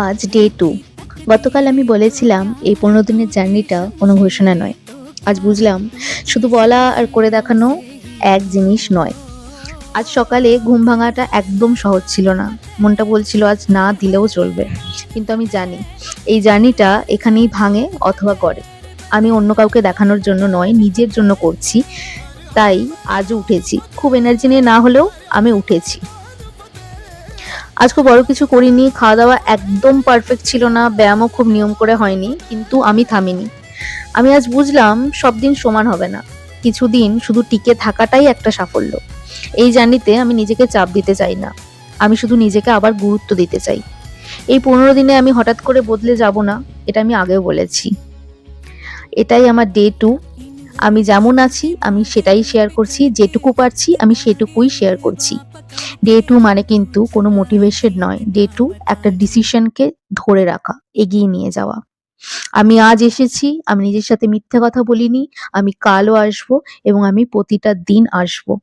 আজ ডে 2। গতকাল আমি বলেছিলাম এই ১৫ দিনের জার্নিটা কোনো ঘোষণা নয়। আজ বুঝলাম শুধু বলা আর করে দেখানো এক জিনিস নয়। আজ সকালে ঘুম ভাঙাটা একদম সহজ ছিল না। মনটা বলছিল আজ না দিলেও চলবে। কিন্তু আমি জানি এই জার্নিটা এখানেই ভাঙে অথবা গড়ে। আমি অন্য কাউকে দেখানোর জন্য নয়, নিজের জন্য করছি। তাই আজও উঠেছি। খুব এনার্জি নিয়ে না হলেও আমি উঠেছি। আজ খুব বড় কিছু করিনি, খাওয়া-দাওয়া একদম পারফেক্ট ছিল না, ব্যায়ামও খুব নিয়ম করে হয়নি, কিন্তু আমি থামিনি। আমি আজ বুঝলাম সব দিন সমান হবে না। কিছুদিন শুধু টিকে থাকাটাই একটা সাফল্য। এই জার্নিতে আমি নিজেকে চাপ দিতে চাই না। আমি শুধু নিজেকে আবার গুরুত্ব দিতে চাই। এই ১৫ দিনে আমি হঠাৎ করে বদলে যাব না, এটা আমি আগেও বলেছি। এটাই আমার ডে 2। আমি যেমন আছি আমি সেটাই শেয়ার করছি, যেটুকু পারছি আমি সেটুকুই শেয়ার করছি। ডে 2 মানে কিন্তু কোনো মোটিভেশন নয়। ডে 2 একটা ডিসিশনকে ধরে রাখা, এগিয়ে নিয়ে যাওয়া। আমি আজ এসেছি, আমি নিজের সাথে মিথ্যে কথা বলিনি, আমি কালও আসবো এবং আমি প্রতিটা দিন আসবো।